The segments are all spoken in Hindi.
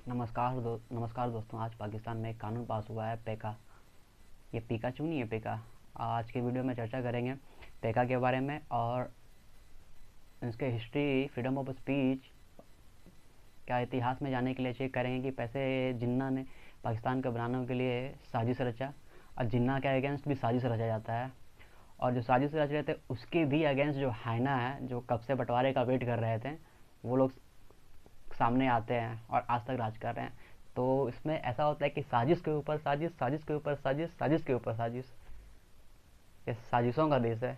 नमस्कार दोस्तों। आज पाकिस्तान में एक कानून पास हुआ है पेका। ये पिकाचू नहीं है, पेका। आज के वीडियो में चर्चा करेंगे पेका के बारे में और इसके हिस्ट्री, फ्रीडम ऑफ स्पीच क्या इतिहास में जाने के लिए चेक करेंगे कि पैसे जिन्ना ने पाकिस्तान को बनाने के लिए साजिश रचा और जिन्ना के अगेंस्ट भी साजिश रचा जाता है। और जो साजिश रच रहे थे उसके भी अगेंस्ट जो हैना है, जो कब से बंटवारे का वेट कर रहे थे, वो लोग सामने आते हैं और आज तक राज कर रहे हैं। तो इसमें ऐसा होता है कि साजिश के ऊपर साजिश, साजिश के ऊपर साजिश, साजिश के ऊपर साजिश। ये साजिशों का देश है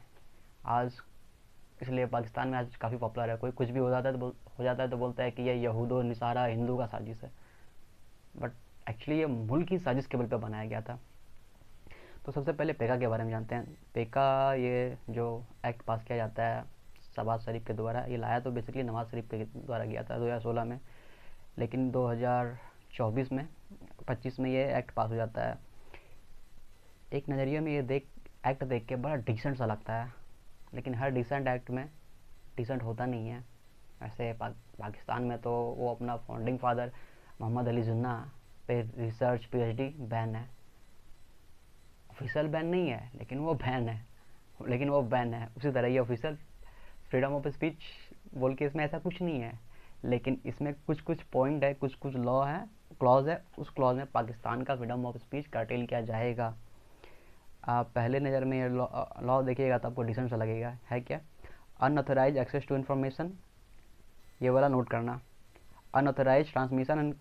आज। इसलिए पाकिस्तान में आज काफ़ी पॉपुलर है। कोई कुछ भी हो जाता है तो बोलता है कि ये यहूदो निसारा हिंदू का साजिश है। बट एक्चुअली ये मुल्क की साजिश के बल पर बनाया गया था। तो सबसे पहले पेका के बारे में जानते हैं। पेका, ये जो एक्ट पास किया जाता है शहबाज शरीफ के द्वारा, ये लाया तो बेसिकली नवाज शरीफ के द्वारा किया था 2016 में, लेकिन 2024 में 25 में ये एक्ट पास हो जाता है। एक नज़रिए में ये एक्ट देख के बड़ा डिसेंट सा लगता है, लेकिन हर डिसेंट एक्ट में डिसेंट होता नहीं है। ऐसे पाकिस्तान में तो वो अपना फाउंडिंग फादर मोहम्मद अली जिन्ना पे रिसर्च पीएचडी बैन है। ऑफिशियल बैन नहीं है, लेकिन वो बैन है उसी तरह ये ऑफिशियल फ्रीडम ऑफ स्पीच बोल के इसमें ऐसा कुछ नहीं है, लेकिन इसमें कुछ कुछ पॉइंट है, कुछ कुछ लॉ है, क्लॉज है। उस क्लॉज में पाकिस्तान का फ्रीडम ऑफ स्पीच कर्टेल किया जाएगा। आप पहले नज़र में ये लॉ देखिएगा तो आपको डिसेंट सा लगेगा। है क्या? अनऑथराइज एक्सेस टू इन्फॉर्मेशन, ये वाला नोट करना। Unauthorise transmission and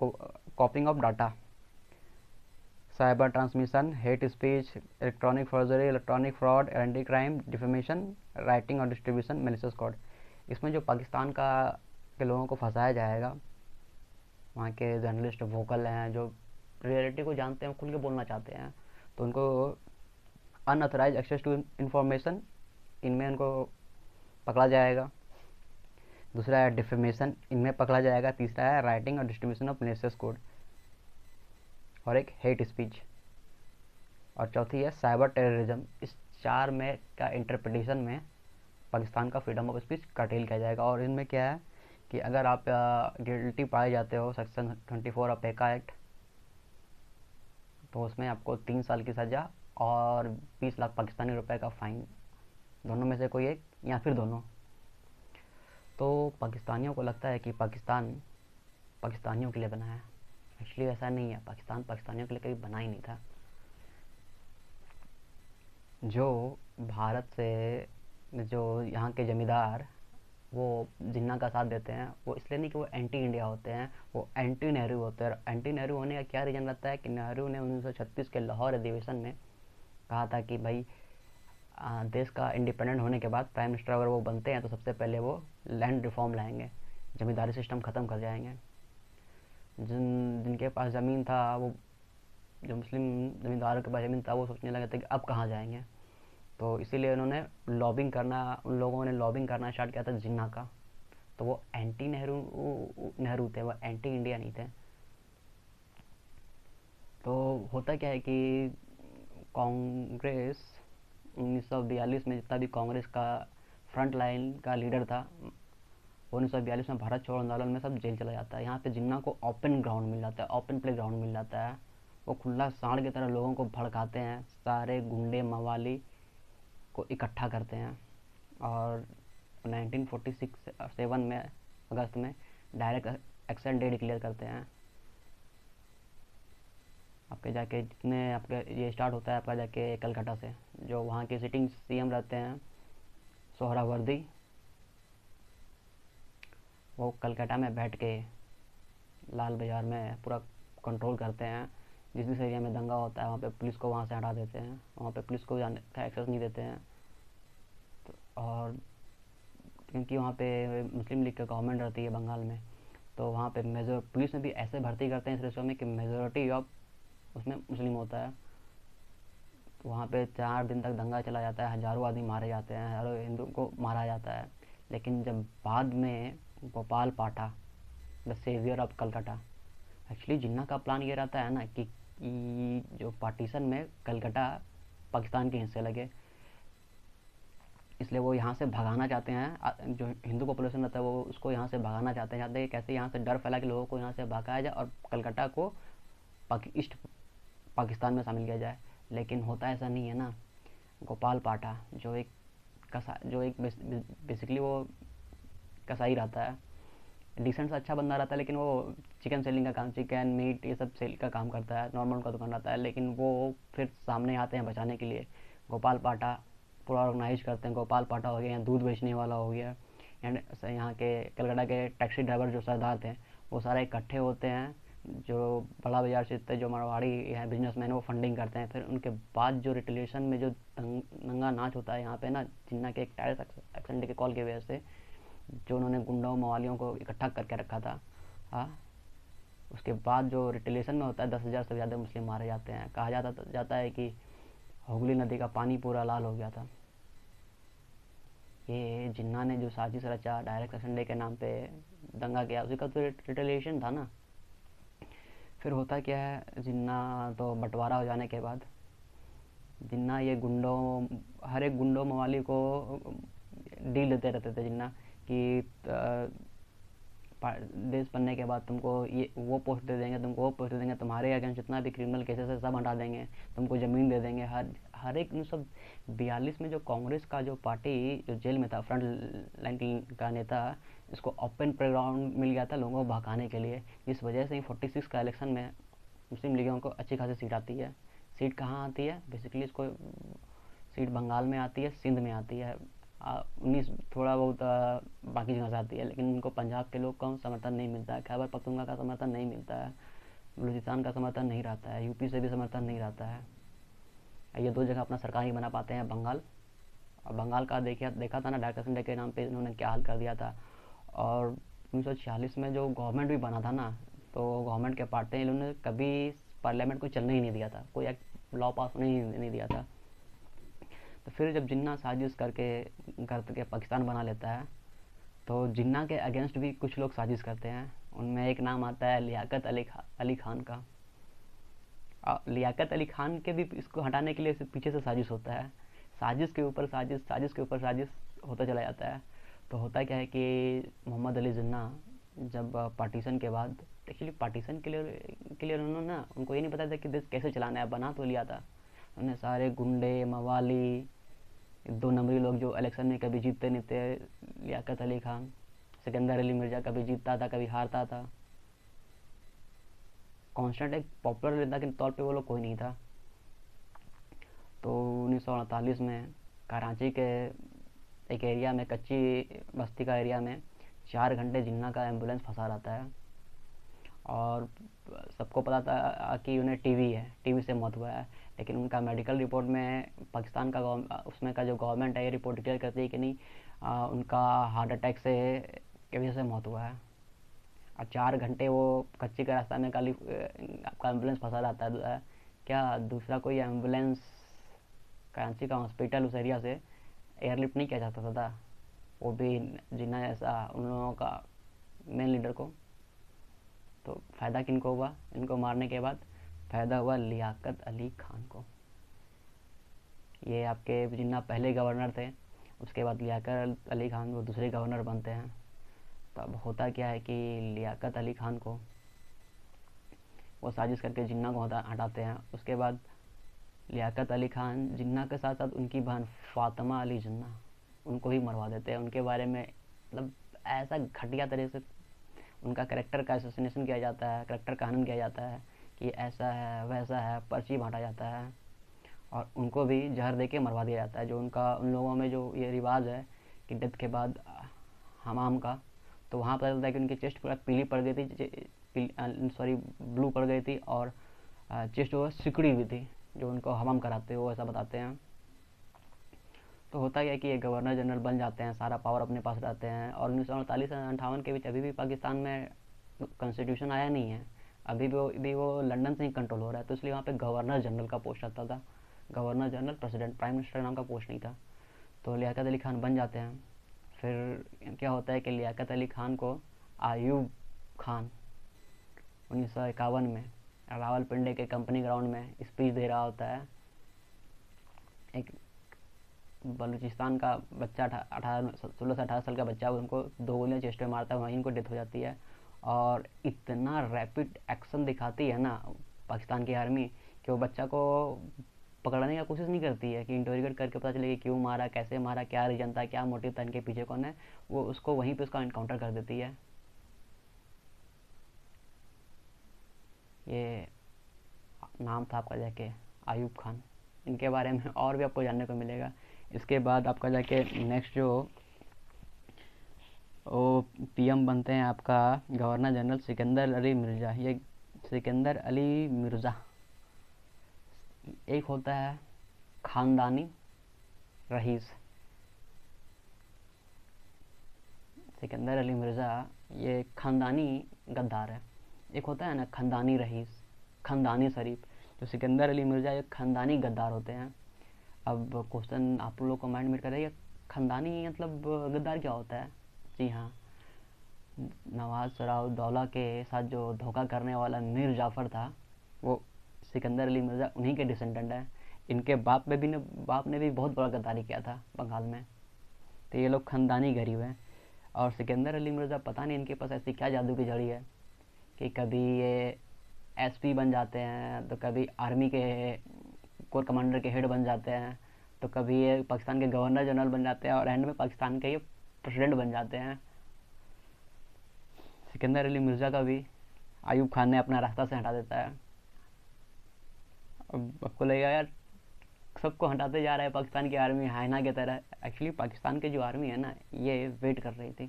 copying of data, cyber transmission, hate speech, electronic forgery, electronic fraud, anti crime, defamation, writing और डिस्ट्रीब्यूशन, मेलिशियस कोड। इसमें जो पाकिस्तान का के लोगों को फंसाया जाएगा, वहाँ के जर्नलिस्ट वोकल हैं जो रियलिटी को जानते हैं, खुल के बोलना चाहते हैं, तो उनको अनऑथराइज एक्सेस टू इन्फॉर्मेशन, इनमें उनको पकड़ा जाएगा। दूसरा है डिफेमेशन, इनमें पकड़ा जाएगा। तीसरा है राइटिंग और डिस्ट्रीब्यूशन ऑफ मेलिशियस कोड, और एक हेट स्पीच, और चौथी है साइबर टेररिज्म। इस चार में का इंटरप्रिटेशन में पाकिस्तान का फ्रीडम ऑफ स्पीच कर्टेल किया जाएगा। और इनमें क्या है कि अगर आप गिल्टी पाए जाते हो सेक्शन 24 ऑफ पेका एक्ट, तो उसमें आपको 3 साल की सज़ा और 20 लाख पाकिस्तानी रुपए का फ़ाइन, दोनों में से कोई एक या फिर दोनों। तो पाकिस्तानियों को लगता है कि पाकिस्तान पाकिस्तानियों के लिए बना है। एक्चुअली ऐसा नहीं है, पाकिस्तान पाकिस्तानियों के लिए कभी बना ही नहीं था। जो भारत से जो यहाँ के ज़मींदार वो जिन्ना का साथ देते हैं, वो इसलिए नहीं कि वो एंटी इंडिया होते हैं, वो एंटी नेहरू होते हैं। एंटी नेहरू होने का क्या रीज़न रहता है कि नेहरू ने 1936 के लाहौर अधिवेशन में कहा था कि भाई देश का इंडिपेंडेंट होने के बाद प्राइम मिनिस्टर अगर वो बनते हैं तो सबसे पहले वो लैंड रिफॉर्म लाएंगे, जमींदारी सिस्टम ख़त्म कर जाएंगे। जिनके पास ज़मीन था, वो जो मुस्लिम ज़मींदारों के पास ज़मीन था, वो सोचने लगे थे कि अब कहाँ जाएंगे। तो इसीलिए उन्होंने उन लोगों ने लॉबिंग करना स्टार्ट किया था जिन्ना का। तो वो एंटी नेहरू थे, वो एंटी इंडिया नहीं थे। तो होता क्या है कि कांग्रेस 1942 में, जितना भी कांग्रेस का फ्रंट लाइन का लीडर था, वो 1942 में भारत छोड़ो आंदोलन में सब जेल चला जाता है। यहाँ पे जिन्ना को ओपन ग्राउंड मिल जाता है, ओपन प्ले ग्राउंड मिल जाता है। वो खुला सांड की तरह लोगों को भड़काते हैं, सारे गुंडे मवाली को इकट्ठा करते हैं। और 1947 में अगस्त में डायरेक्ट एक्शन डे डिक्लेयर करते हैं। आपके जाके जितने आपके ये स्टार्ट होता है आपका जाके कलकत्ता से, जो वहाँ के सिटिंग सीएम रहते हैं सोहरावर्दी, वो कलकत्ता में बैठ के लाल बाज़ार में पूरा कंट्रोल करते हैं। जिस जिस एरिया में दंगा होता है वहाँ पे पुलिस को वहाँ से हटा देते हैं, वहाँ पे पुलिस को जाने का एक्सेस नहीं देते हैं। तो और क्योंकि वहाँ पे मुस्लिम लीग का गवर्नमेंट रहती है बंगाल में, तो वहाँ पे मेजर पुलिस में भी ऐसे भर्ती करते हैं इस रेशो में कि मेजोरिटी ऑफ उसमें मुस्लिम होता है। तो वहाँ पे 4 दिन तक दंगा चला जाता है, हज़ारों आदमी मारे जाते हैं, हज़ारों हिंदू को मारा जाता है। लेकिन जब बाद में Gopal Patha, the saviour of Calcutta, actually Jinnah का प्लान ये रहता है ना कि जो पार्टीशन में कलकत्ता पाकिस्तान के हिस्से लगे। इसलिए वो यहाँ से भगाना चाहते हैं, जो हिंदू पॉपुलेशन रहता है वो उसको यहाँ से भगाना चाहते हैं, चाहते हैं कि कैसे यहाँ से डर फैला के लोगों को यहाँ से भगाया जाए और कलकत्ता को ईस्ट पाकिस्तान में शामिल किया जाए। लेकिन होता ऐसा नहीं है ना। गोपाल पाठा जो एक बेसिकली वो कसाई रहता है, डिसेंट सा अच्छा बंदा रहता है, लेकिन वो चिकन सेलिंग का काम, चिकन मीट ये सब सेल का काम करता है, नॉर्मल उनका दुकान रहता है, लेकिन वो फिर सामने आते हैं बचाने के लिए। गोपाल पाठा पूरा ऑर्गेनाइज करते हैं। गोपाल पाठा हो गया, यहाँ दूध बेचने वाला हो गया, यहाँ के कलकत्ता के टैक्सी ड्राइवर जो सरदार थे वो सारे इकट्ठे होते हैं, जो बड़ा बाजार से जो मारवाड़ी है बिजनेसमैन वो फंडिंग करते हैं। फिर उनके बाद जो रिटेलिएशन में जो नंगा नाच होता है यहाँ पे ना, जिन्ना के एक टेररिस्ट एक्शन के कॉल की वजह से, जो उन्होंने गुंडों मवालियों को इकट्ठा करके रखा था। हाँ, उसके बाद जो रिटेलिएशन में होता है 10,000 से ज़्यादा मुस्लिम मारे जाते हैं। कहा जाता है कि हुगली नदी का पानी पूरा लाल हो गया था। ये जिन्ना ने जो साजिश रचा डायरेक्ट एक्शन डे के नाम पे दंगा किया, उसी का तो रिटेलिएशन था ना। फिर होता क्या है, जिन्ना तो बंटवारा हो जाने के बाद जिन्ना ये हर एक गुंडों मवाली को डील देते रहते थे जिन्ना कि देश बनने के बाद तुमको ये वो पोस्ट दे देंगे, तुमको वो पोस्ट दे देंगे, तुम्हारे अगेंस्ट जितना भी क्रिमिनल केसेस है सब हटा देंगे, तुमको ज़मीन दे देंगे। हर एक 1942 में जो कांग्रेस का जो पार्टी जो जेल में था, फ्रंट लाइन का नेता, इसको ओपन प्लेग्राउंड मिल गया था लोगों को भगाने के लिए। जिस वजह से ही 46 का इलेक्शन में मुस्लिम लीगों को अच्छी खासी सीट आती है। सीट कहाँ आती है बेसिकली, इसको सीट बंगाल में आती है, सिंध में आती है, 19 थोड़ा बहुत बाकी जगह से आती है, लेकिन उनको पंजाब के लोग का समर्थन नहीं मिलता है, खैबर पख्तूनख्वा का समर्थन नहीं मिलता है, बलूचिस्तान का समर्थन नहीं रहता है, यूपी से भी समर्थन नहीं रहता है। ये दो जगह अपना सरकार नहीं बना पाते हैं बंगाल। और बंगाल का देखा था ना, डायरेक्ट एक्शन डे के नाम पे इन्होंने क्या हाल कर दिया था। और 1946 में जो गवर्नमेंट भी बना था ना, तो गवर्नमेंट के पार्टी इन्होंने कभी पार्लियामेंट को चलने ही नहीं दिया था, कोई लॉ पास होने ही नहीं दिया था। तो फिर जब जिन्ना साजिश करके पाकिस्तान बना लेता है, तो जिन्ना के अगेंस्ट भी कुछ लोग साजिश करते हैं। उनमें एक नाम आता है लियाकत अली खान का। लियाकत अली खान के भी इसको हटाने के लिए पीछे से साजिश होता है, साजिश के ऊपर साजिश, साजिश के ऊपर साजिश होता चला जाता है। तो होता क्या है कि मोहम्मद अली जिन्ना जब पार्टीशन के बाद, एक्चुअली पार्टीशन के लिए उन्होंने ना, उनको ये नहीं पता था कि देश कैसे चलाना है, बना तो लिया था उन्होंने। सारे गुंडे मवाली 2 नंबरी लोग जो इलेक्शन में कभी जीतते नहीं थे, लियाकत अली खान, सिकंदर अली मिर्ज़ा, कभी जीतता था कभी हारता था, कांस्टेंट एक पॉपुलर नेता के तौर पे वो लोग कोई नहीं था। तो 1948 में कराची के एक एरिया में, कच्ची बस्ती का एरिया में 4 घंटे जिन्ना का एम्बुलेंस फंसा रहता है। और सबको पता था कि उन्हें टीवी से मौत हुआ है, लेकिन उनका मेडिकल रिपोर्ट में पाकिस्तान का उसमें का जो गवर्नमेंट है ये रिपोर्ट डिक्लेयर करती है कि नहीं, उनका हार्ट अटैक से की वजह से मौत हुआ है। और 4 घंटे वो कच्ची का रास्ता में खाली आपका एम्बुलेंस फंसा रहता है। क्या दूसरा कोई एम्बुलेंस कराची का हॉस्पिटल उस एरिया से एयरलिफ्ट नहीं किया जा सकता था, वो भी जिन्ना जैसा उन लोगों का मेन लीडर को। तो फ़ायदा किनको हुआ इनको मारने के बाद? फ़ायदा हुआ लियाकत अली खान को। ये आपके जिन्ना पहले गवर्नर थे, उसके बाद लियाकत अली खान वो दूसरे गवर्नर बनते हैं। तब होता क्या है कि लियाकत अली खान को वो साजिश करके जिन्ना को हटाते हैं। उसके बाद लियाकत अली खान जिन्ना के साथ साथ उनकी बहन फ़ातिमा अली जिन्ना, उनको भी मरवा देते हैं। उनके बारे में मतलब ऐसा घटिया तरह से उनका कैरेक्टर का असैसिनेशन किया जाता है, कैरेक्टर का हनन किया जाता है कि ऐसा है वैसा है, पर्ची बांटा जाता है और उनको भी जहर दे के मरवा दिया जाता है। जो उन लोगों में जो ये रिवाज है कि डेथ के बाद हमाम का, तो वहाँ पता चलता है कि उनकी चेस्ट पूरा पीली पड़ गई थी, सॉरी ब्लू पड़ गई थी, और चेस्ट जो है सिकुड़ी हुई थी, जो उनको हमाम कराते हो ऐसा बताते हैं। तो होता है कि ये गवर्नर जनरल बन जाते हैं, सारा पावर अपने पास रहते हैं। और 1948 से 58 के बीच अभी भी पाकिस्तान में कॉन्स्टिट्यूशन आया नहीं है, अभी भी वो लंदन से ही कंट्रोल हो रहा है। तो इसलिए वहाँ पे गवर्नर जनरल का पोस्ट आता था, governor general, president, prime minister नाम का पोस्ट नहीं था। तो लियाकत अली खान बन जाते हैं। फिर क्या होता है कि लियाकत अली खान को आयूब खान 1951 में रावलपिंडी के कंपनी ग्राउंड में स्पीच दे रहा होता है। एक बलूचिस्तान का बच्चा 16 से 18 साल का बच्चा, उनको 2 गोलियाँ चेस्ट पे मारता है, वहीं उनको डेथ हो जाती है। और इतना रैपिड एक्शन दिखाती है ना पाकिस्तान की आर्मी कि वो बच्चा को पकड़ने की कोशिश नहीं करती है कि इंटरोगेट करके पता चले कि क्यों मारा, कैसे मारा, क्या रीजन था, क्या मोटिव था, इनके पीछे कौन है। वो उसको वहीं पे उसका इनकाउंटर कर देती है। ये नाम था आपका जाके आयूब खान। इनके बारे में और भी आपको जानने को मिलेगा। इसके बाद आपका जाके नेक्स्ट जो वो पीएम बनते हैं आपका गवर्नर जनरल सिकंदर अली मिर्ज़ा। ये सिकंदर अली मिर्ज़ा एक होता है ख़ानदानी रईस। सिकंदर अली मिर्ज़ा ये ख़ानदानी गद्दार है। एक होता है ना ख़ानदानी रईस, ख़ानदानी शरीफ। जो सिकंदर अली मिर्ज़ा ये ख़ानदानी गद्दार होते हैं। अब क्वेश्चन आप लोग को माइंड में कर रहे हैं ख़ानदानी मतलब गद्दार क्या होता है। जी हाँ, नवाज सराउद्दौला के साथ जो धोखा करने वाला मीर जाफ़र था, वो सिकंदर अली मिर्ज़ा उन्हीं के डिसेंडेंट है। इनके बाप ने भी बहुत बड़ा गद्दारी किया था बंगाल में। तो ये लोग ख़ानदानी गरीब हैं। और सिकंदर अली मिर्ज़ा पता नहीं इनके पास ऐसी क्या जादू की जड़ी है कि कभी ये एसपी बन जाते हैं, तो कभी आर्मी के कोर कमांडर के हेड बन जाते हैं, तो कभी ये पाकिस्तान के गवर्नर जनरल बन जाते हैं, और एंड में पाकिस्तान के ये प्रेसिडेंट बन जाते हैं। सिकंदर अली मिर्ज़ा का भी आयूब खान ने अपना रास्ता से हटा देता है। अब आपको लगेगा यार सबको हटाते जा रहा है पाकिस्तान की आर्मी हाइना की तरह। एक्चुअली पाकिस्तान की जो आर्मी है ना, ये वेट कर रही थी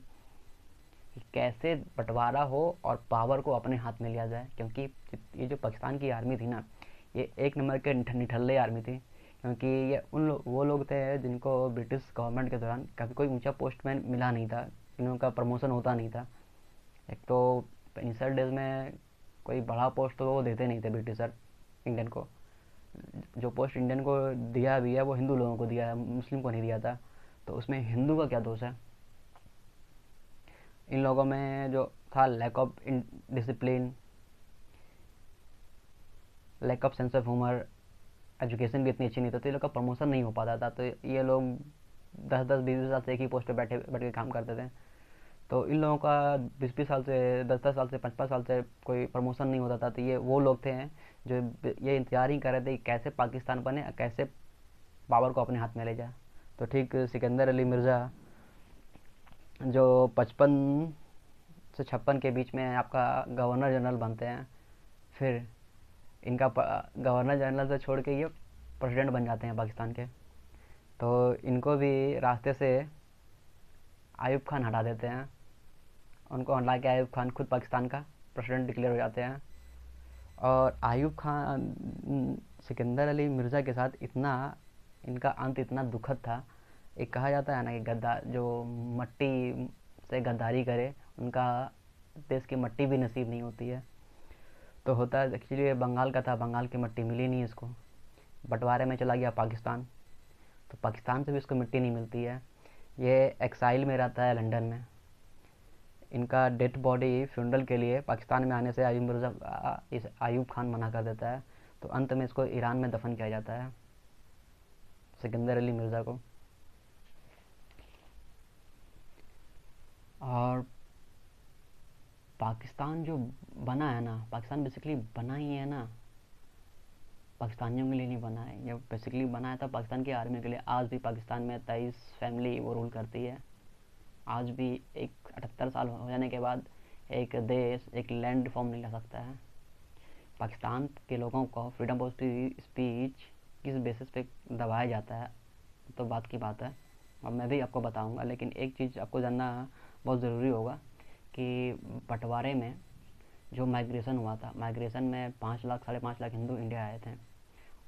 कि कैसे बंटवारा हो और पावर को अपने हाथ में लिया जाए। क्योंकि ये जो पाकिस्तान की आर्मी थी ना, ये एक नंबर के निठल्ले आर्मी थी। क्योंकि ये वो लोग थे जिनको ब्रिटिश गवर्नमेंट के दौरान कभी कोई ऊंचा पोस्ट में मिला नहीं था, इनका प्रमोशन होता नहीं था। एक तो इनिशियल डेज में कोई बड़ा पोस्ट तो वो देते नहीं थे ब्रिटिशर इंडियन को। जो पोस्ट इंडियन को दिया भी है वो हिंदू लोगों को दिया है, मुस्लिम को नहीं दिया था। तो उसमें हिंदू का क्या दोष है। इन लोगों में जो था lack of discipline, lack of sense of humour, education भी इतनी अच्छी नहीं थी, तो ये लोग का प्रमोशन नहीं हो पाता था। तो ये लोग 10-10 20 साल से एक ही पोस्ट पे बैठ के काम करते थे। तो इन लोगों का 20-20 साल से, 10-10 साल से, 5-5 साल से कोई प्रमोशन नहीं होता था। तो ये वो लोग थे जो ये इंतजार ही कर रहे थे कि कैसे पाकिस्तान बने, कैसे पावर को अपने हाथ में ले जाए। तो ठीक सिकंदर अली मिर्ज़ा जो 55 से 56 के बीच में आपका गवर्नर जनरल बनते हैं, फिर इनका गवर्नर जनरल से छोड़ के ये प्रेसिडेंट बन जाते हैं पाकिस्तान के। तो इनको भी रास्ते से आयूब खान हटा देते हैं। उनको हटा के आयूब खान खुद पाकिस्तान का प्रेसिडेंट डिक्लेयर हो जाते हैं। और आयूब खान सिकंदर अली मिर्ज़ा के साथ इतना इनका अंत इतना दुखद था। एक कहा जाता है ना कि गद्दार जो मट्टी से गद्दारी करे, उनका देश की मट्टी भी नसीब नहीं होती है। तो होता है एक्चुअली ये बंगाल का था, बंगाल की मिट्टी मिली नहीं इसको, बंटवारे में चला गया पाकिस्तान। तो पाकिस्तान से भी इसको मिट्टी नहीं मिलती है। ये एक्साइल में रहता है लंदन में। इनका डेथ बॉडी फ्यूनरल के लिए पाकिस्तान में आने से आयूब खान मना कर देता है। तो अंत में इसको ईरान में दफन किया जाता है, सिकंदर अली मिर्ज़ा को। और पाकिस्तान जो बना है ना, पाकिस्तान बेसिकली बना ही है ना पाकिस्तानियों के लिए नहीं बना है। ये बेसिकली बनाया था पाकिस्तान की आर्मी के लिए। आज भी पाकिस्तान में 23 फैमिली वो रूल करती है। आज भी एक 78 साल हो जाने के बाद एक देश एक लैंड फॉर्म नहीं ले सकता है। पाकिस्तान के लोगों को फ्रीडम ऑफ स्पीच किस बेसिस पे दबाया जाता है तो बात की बात है, और मैं भी आपको बताऊंगा। लेकिन एक चीज़ आपको जानना बहुत ज़रूरी होगा कि बंटवारे में जो माइग्रेशन हुआ था, माइग्रेशन में 5 लाख 5.5 लाख हिंदू इंडिया आए थे,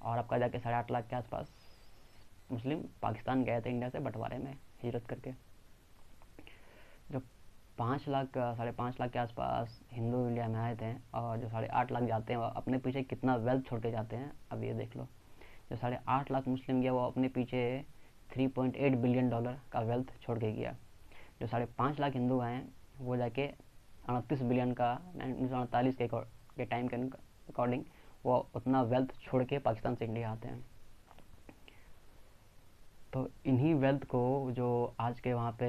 और आपका जाके 8.5 लाख के आसपास मुस्लिम पाकिस्तान गए थे इंडिया से बंटवारे में हिजरत करके। जो 5 लाख 5.5 लाख के आसपास हिंदू इंडिया में आए थे, और जो 8.5 लाख जाते हैं वो अपने पीछे कितना वेल्थ छोड़ के जाते हैं अब ये देख लो। जो 8.5 लाख मुस्लिम गया वो अपने पीछे $3.8 बिलियन का वेल्थ छोड़ के गया। जो 5.5 लाख हिंदू आए वो जाके 38 बिलियन का 1948 के टाइम के अकॉर्डिंग वो उतना वेल्थ छोड़ के पाकिस्तान से इंडिया आते हैं। तो इन्हीं वेल्थ को जो आज के वहाँ पे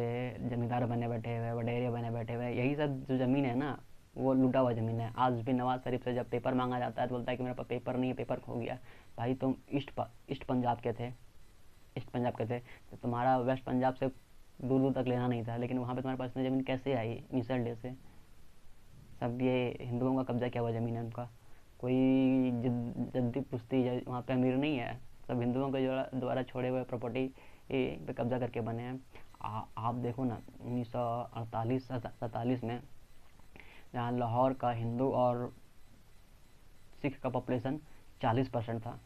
जमींदार बने बैठे हुए, वडेरे बने बैठे हुए, यही सब जो ज़मीन है ना, वो लूटा हुआ ज़मीन है। आज भी नवाज शरीफ से जब पेपर मांगा जाता है तो बोलता है कि मेरे पास पेपर नहीं है, पेपर खो गया। भाई तुम ईस्ट पंजाब के थे, ईस्ट पंजाब के थे, तो तुम्हारा वेस्ट पंजाब से दूर दूर तक लेना नहीं था, लेकिन वहाँ पे तुम्हारे पास इतनी ज़मीन कैसे आई इनिशियल डे से? सब ये हिंदुओं का कब्जा किया हुआ ज़मीन है उनका। कोई जद्दी पुश्ती वहाँ पे अमीर नहीं है, सब हिंदुओं के द्वारा छोड़े हुए प्रॉपर्टी पे कब्जा करके बने हैं। आप देखो ना, 1948 47 में जहाँ लाहौर का हिंदू और सिख का पॉपुलेशन 40% था,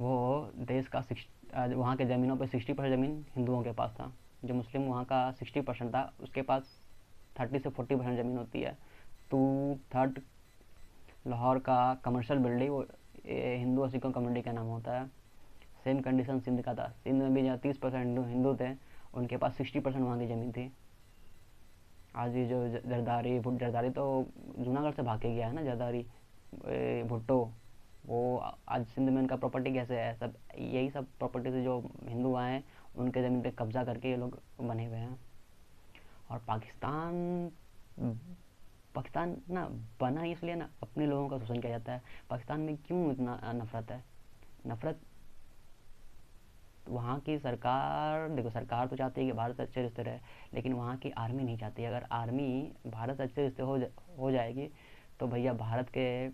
वो देश का वहाँ के ज़मीनों पे 60% ज़मीन हिंदुओं के पास था। जो मुस्लिम वहाँ का 60% था, उसके पास 30 से 40% ज़मीन होती है। 2/3 लाहौर का कमर्शियल बिल्डिंग वो हिंदू और सिखों कम्युनिटी का नाम होता है। सेम कंडीशन सिंध का था। सिंध में भी जहाँ 30% हिंदू थे, उनके पास 60% वहाँ की ज़मीन थी। आज ये जो जरदारी तो जूनागढ़ से भाग के गया है ना, जरदारी भुट्टो, वो आज सिंध में उनका प्रॉपर्टी कैसे है? सब यही सब प्रॉपर्टी से जो हिंदू आए हैं उनके ज़मीन पे कब्जा करके ये लोग बने हुए हैं। और पाकिस्तान पाकिस्तान ना बना इसलिए ना अपने लोगों का शोषण किया जाता है। पाकिस्तान में क्यों इतना नफरत है? नफरत वहाँ की सरकार, देखो सरकार तो चाहती है कि भारत से अच्छे रिश्ते रहे, लेकिन वहाँ की आर्मी नहीं चाहती। अगर आर्मी भारत से अच्छे रिश्ते हो जाएगी तो भैया भारत के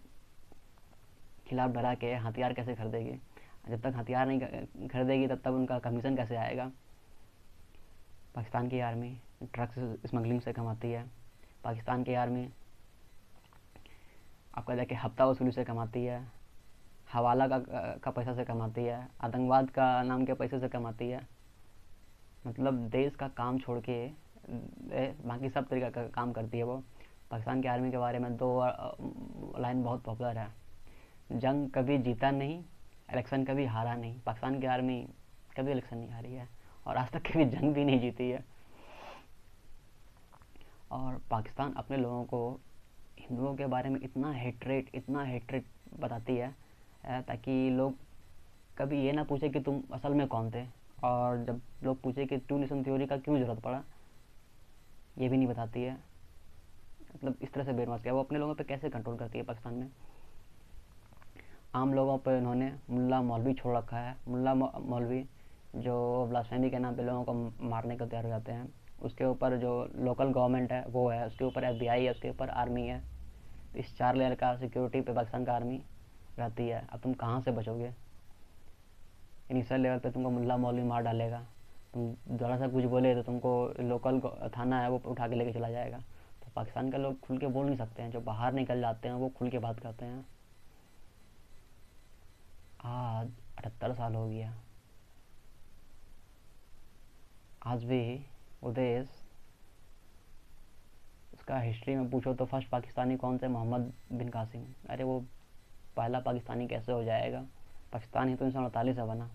खिलाफ डरा के हथियार कैसे खरीदेगी? जब तक हथियार नहीं खरीदेगी तब तक उनका कमीशन कैसे आएगा? पाकिस्तान की आर्मी ड्रग्स स्मगलिंग से कमाती है। पाकिस्तान की आर्मी आपका जाके हफ्ता वसूली से कमाती है, हवाला का पैसा से कमाती है, आतंकवाद का नाम के पैसे से कमाती है। मतलब देश का काम छोड़ के बाकी सब तरीका का काम करती है वो। पाकिस्तान की आर्मी के बारे में दो लाइन बहुत पॉपुलर है: जंग कभी जीता नहीं, इलेक्शन कभी हारा नहीं। पाकिस्तान की आर्मी कभी इलेक्शन नहीं हारी है और आज तक कभी जंग भी नहीं जीती है। और पाकिस्तान अपने लोगों को हिंदुओं के बारे में इतना हेट्रेट बताती है ताकि लोग कभी ये ना पूछे कि तुम असल में कौन थे। और जब लोग पूछे कि टू नेशन थ्योरी का क्यों ज़रूरत पड़ा, ये भी नहीं बताती है। मतलब इस तरह से बेरमास किया वो अपने लोगों पे कैसे कंट्रोल करती है पाकिस्तान में। आम लोगों पे उन्होंने मुल्ला मौलवी छोड़ रखा है। मुल्ला मौलवी जो ब्लास्फेमी के नाम पे लोगों को मारने को तैयार हो जाते हैं। उसके ऊपर जो लोकल गवर्नमेंट है वो है, उसके ऊपर FBI है, उसके ऊपर आर्मी है। इस 4 लेयर का सिक्योरिटी पे पाकिस्तान का आर्मी रहती है। अब तुम कहाँ से बचोगे? इनिशियल लेवल पे तुमको मुल्ला मौलवी मार डालेगा, तुम ज़रा सा कुछ बोले तो तुमको लोकल थाना है वो उठा के लेके चला जाएगा। तो पाकिस्तान के लोग खुल के बोल नहीं सकते हैं, जो बाहर निकल जाते हैं वो खुल के बात करते हैं। आज 78 साल हो गया, आज भी वो देश, उसका हिस्ट्री में पूछो तो फर्स्ट पाकिस्तानी कौन से? मोहम्मद बिन कासिम। अरे वो पहला पाकिस्तानी कैसे हो जाएगा? पाकिस्तान ही तो 1948 से बना।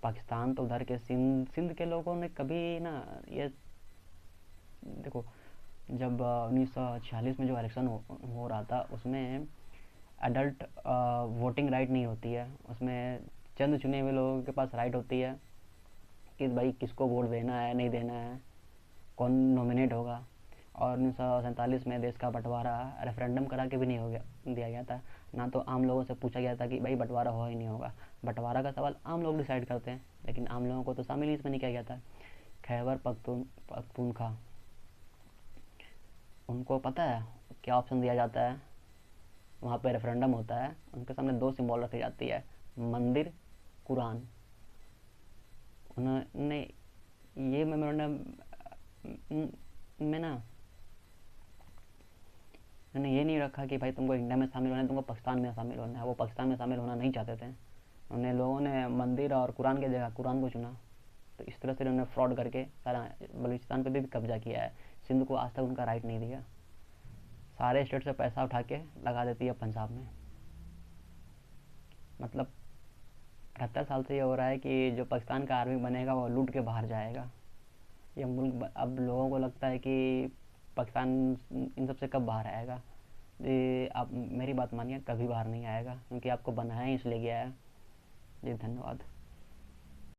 पाकिस्तान तो उधर के सिंध के लोगों ने कभी ना, ये देखो, जब 1946 में जो इलेक्शन हो रहा था उसमें एडल्ट वोटिंग राइट नहीं होती है। उसमें चंद चुने हुए लोगों के पास राइट होती है कि भाई किसको वोट देना है नहीं देना है, कौन नॉमिनेट होगा। और 1947 में देश का बंटवारा रेफरेंडम करा के भी नहीं हो गया दिया गया था। ना तो आम लोगों से पूछा गया था कि भाई बंटवारा हो ही नहीं होगा। बंटवारा का सवाल आम लोग डिसाइड करते हैं, लेकिन आम लोगों को तो शामिल इसमें नहीं किया गया था। खैबर पख्तूनख्वा, उनको पता है क्या ऑप्शन दिया जाता है? वहाँ पे रेफरेंडम होता है, उनके सामने 2 सिंबल रखी जाती है: मंदिर, कुरान। उन्होंने ये मेमोरेंडम में ना, उन्होंने ये नहीं रखा कि भाई तुमको इंडिया में शामिल होना है, तुमको पाकिस्तान में शामिल होना है। वो पाकिस्तान में शामिल होना नहीं चाहते थे। उन्हें लोगों ने मंदिर और कुरान की जगह कुरान को चुना। तो इस तरह से उन्होंने फ्रॉड करके सारा बलूचिस्तान पे भी कब्जा किया है। सिंध को आज तक उनका राइट नहीं दिया। सारे स्टेट से पैसा उठा के लगा देती है पंजाब में। मतलब 78 साल से ये हो रहा है कि जो पाकिस्तान का आर्मी बनेगा वो लूट के बाहर जाएगा। ये मुल्क, अब लोगों को लगता है कि पाकिस्तान इन सब से कब बाहर आएगा। ये आप मेरी बात मानिए, कभी बाहर नहीं आएगा, क्योंकि आपको बनाया ही इसलिए गया है। जी धन्यवाद।